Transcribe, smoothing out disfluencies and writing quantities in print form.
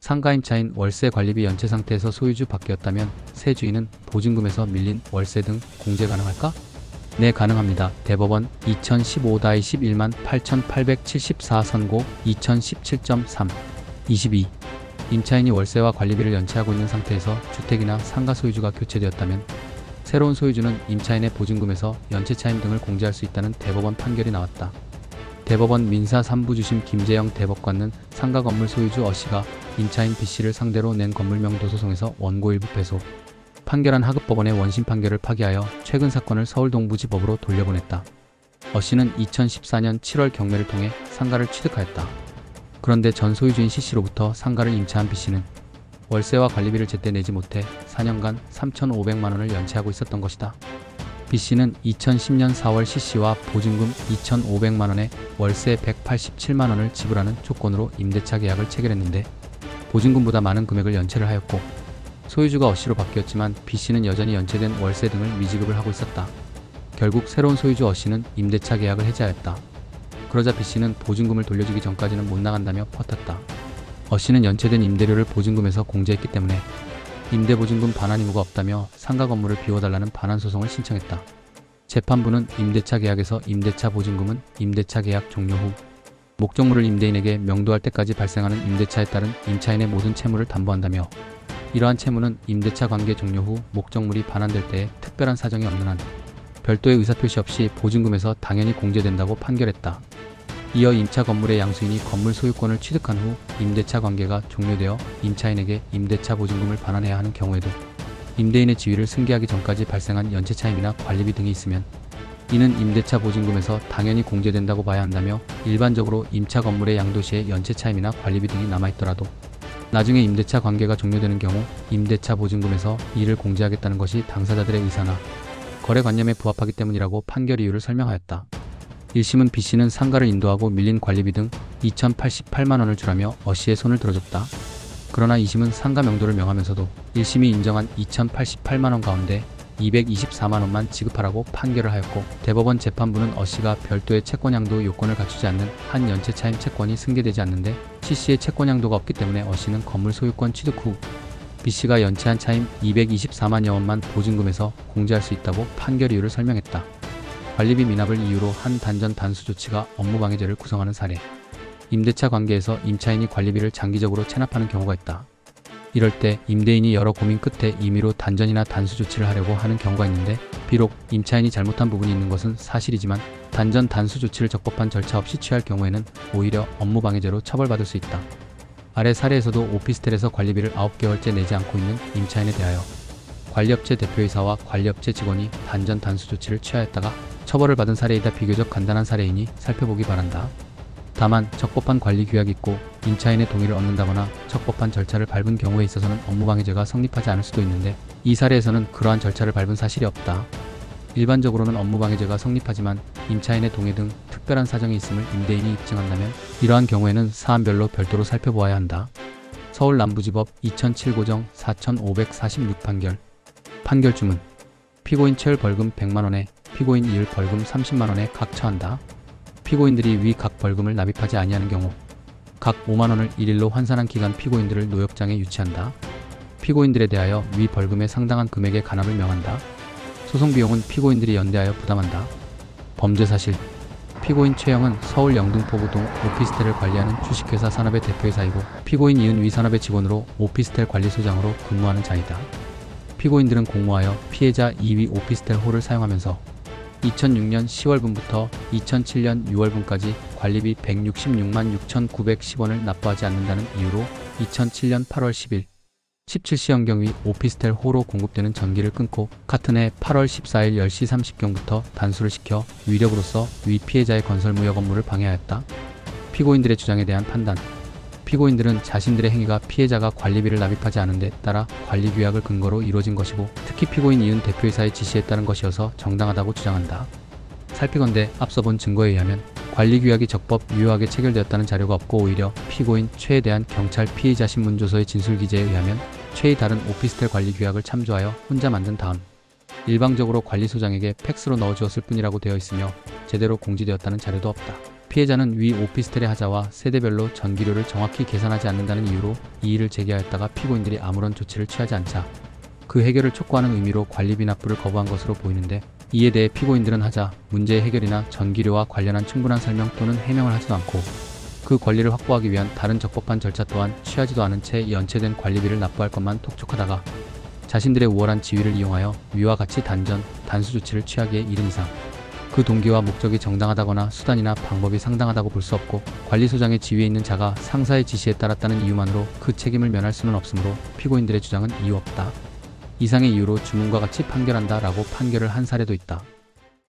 상가 임차인 월세 관리비 연체 상태에서 소유주 바뀌었다면 새 주인은 보증금에서 밀린 월세 등 공제 가능할까? 네, 가능합니다. 대법원 2015-11만 8874 선고 2017.3 22 임차인이 월세와 관리비를 연체하고 있는 상태에서 주택이나 상가 소유주가 교체되었다면 새로운 소유주는 임차인의 보증금에서 연체 차임 등을 공제할 수 있다는 대법원 판결이 나왔다. 대법원 민사 3부 주심 김재영 대법관은 상가 건물 소유주 어씨가 임차인 B씨를 상대로 낸 건물명도 소송에서 원고 일부 패소, 판결한 하급법원의 원심 판결을 파기하여 최근 사건을 서울동부지법으로 돌려보냈다. 어씨는 2014년 7월 경매를 통해 상가를 취득하였다. 그런데 전 소유주인 C씨로부터 상가를 임차한 B씨는 월세와 관리비를 제때 내지 못해 4년간 3,500만 원을 연체하고 있었던 것이다. B씨는 2010년 4월 C씨와 보증금 2,500만 원에 월세 187만 원을 지불하는 조건으로 임대차 계약을 체결했는데 보증금보다 많은 금액을 연체를 하였고 소유주가 어씨로 바뀌었지만 B씨는 여전히 연체된 월세 등을 미지급을 하고 있었다. 결국 새로운 소유주 어씨는 임대차 계약을 해지하였다. 그러자 B씨는 보증금을 돌려주기 전까지는 못 나간다며 버텼다. 어씨는 연체된 임대료를 보증금에서 공제했기 때문에 임대보증금 반환 의무가 없다며 상가 건물을 비워달라는 반환소송을 신청했다. 재판부는 임대차 계약에서 임대차 보증금은 임대차 계약 종료 후 목적물을 임대인에게 명도할 때까지 발생하는 임대차에 따른 임차인의 모든 채무를 담보한다며 이러한 채무는 임대차 관계 종료 후 목적물이 반환될 때에 특별한 사정이 없는 한 별도의 의사표시 없이 보증금에서 당연히 공제된다고 판결했다. 이어 임차 건물의 양수인이 건물 소유권을 취득한 후 임대차 관계가 종료되어 임차인에게 임대차 보증금을 반환해야 하는 경우에도 임대인의 지위를 승계하기 전까지 발생한 연체 차임이나 관리비 등이 있으면 이는 임대차 보증금에서 당연히 공제된다고 봐야 한다며 일반적으로 임차 건물의 양도 시에 연체 차임이나 관리비 등이 남아있더라도 나중에 임대차 관계가 종료되는 경우 임대차 보증금에서 이를 공제하겠다는 것이 당사자들의 의사나 거래관념에 부합하기 때문이라고 판결 이유를 설명하였다. 1심은 B씨는 상가를 인도하고 밀린 관리비 등 2,088만 원을 주라며 어씨의 손을 들어줬다. 그러나 2심은 상가 명도를 명하면서도 1심이 인정한 2,088만 원 가운데 224만 원만 지급하라고 판결을 하였고 대법원 재판부는 어씨가 별도의 채권양도 요건을 갖추지 않는 한 연체 차임 채권이 승계되지 않는데 C씨의 채권양도가 없기 때문에 어씨는 건물 소유권 취득 후 B씨가 연체한 차임 224만여 원만 보증금에서 공제할 수 있다고 판결 이유를 설명했다. 관리비 미납을 이유로 한 단전 단수 조치가 업무방해죄를 구성하는 사례. 임대차 관계에서 임차인이 관리비를 장기적으로 체납하는 경우가 있다. 이럴 때 임대인이 여러 고민 끝에 임의로 단전이나 단수 조치를 하려고 하는 경우가 있는데 비록 임차인이 잘못한 부분이 있는 것은 사실이지만 단전 단수 조치를 적법한 절차 없이 취할 경우에는 오히려 업무방해죄로 처벌받을 수 있다. 아래 사례에서도 오피스텔에서 관리비를 9개월째 내지 않고 있는 임차인에 대하여 관리업체 대표이사와 관리업체 직원이 단전 단수 조치를 취하였다가 처벌을 받은 사례이다. 비교적 간단한 사례이니 살펴보기 바란다. 다만 적법한 관리 규약이 있고 임차인의 동의를 얻는다거나 적법한 절차를 밟은 경우에 있어서는 업무방해죄가 성립하지 않을 수도 있는데 이 사례에서는 그러한 절차를 밟은 사실이 없다. 일반적으로는 업무방해죄가 성립하지만 임차인의 동의 등 특별한 사정이 있음을 임대인이 입증한다면 이러한 경우에는 사안별로 별도로 살펴보아야 한다. 서울 남부지법 2007 고정 4546 판결. 판결 주문. 피고인 채울 벌금 100만원에 피고인 이을 벌금 30만원에 각 처한다. 피고인들이 위 각 벌금을 납입하지 아니하는 경우 각 5만원을 1일로 환산한 기간 피고인들을 노역장에 유치한다. 피고인들에 대하여 위 벌금에 상당한 금액의 간압을 명한다. 소송비용은 피고인들이 연대하여 부담한다. 범죄사실. 피고인 최영은 서울 영등포구동 오피스텔을 관리하는 주식회사 산업의 대표이사이고 피고인 이은 위 산업의 직원으로 오피스텔 관리소장으로 근무하는 자이다. 피고인들은 공모하여 피해자 2위 오피스텔 홀을 사용하면서 2006년 10월분부터 2007년 6월분까지 관리비 166만 6,910원을 납부하지 않는다는 이유로 2007년 8월 10일 17시경위 오피스텔 홀로 공급되는 전기를 끊고 같은 해 8월 14일 10시 30분경부터 단수를 시켜 위력으로서 위 피해자의 건설무역 업무를 방해하였다. 피고인들의 주장에 대한 판단. 피고인들은 자신들의 행위가 피해자가 관리비를 납입하지 않은 데 따라 관리규약을 근거로 이루어진 것이고 특히 피고인 이은 대표이사의 지시에 따른 것이어서 정당하다고 주장한다. 살피건대 앞서 본 증거에 의하면 관리규약이 적법 유효하게 체결되었다는 자료가 없고 오히려 피고인 최에 대한 경찰 피의자 신문조서의 진술기재에 의하면 최의 다른 오피스텔 관리규약을 참조하여 혼자 만든 다음 일방적으로 관리소장에게 팩스로 넣어주었을 뿐이라고 되어 있으며 제대로 공지되었다는 자료도 없다. 피해자는 위 오피스텔의 하자와 세대별로 전기료를 정확히 계산하지 않는다는 이유로 이의를 제기하였다가 피고인들이 아무런 조치를 취하지 않자 그 해결을 촉구하는 의미로 관리비 납부를 거부한 것으로 보이는데, 이에 대해 피고인들은 하자 문제의 해결이나 전기료와 관련한 충분한 설명 또는 해명을 하지도 않고 그 권리를 확보하기 위한 다른 적법한 절차 또한 취하지도 않은 채 연체된 관리비를 납부할 것만 톡촉하다가 자신들의 우월한 지위를 이용하여 위와 같이 단수 조치를 취하기에 이른 이상 그 동기와 목적이 정당하다거나 수단이나 방법이 상당하다고 볼 수 없고, 관리소장의 지위에 있는 자가 상사의 지시에 따랐다는 이유만으로 그 책임을 면할 수는 없으므로 피고인들의 주장은 이유 없다, 이상의 이유로 주문과 같이 판결한다 라고 판결을 한 사례도 있다.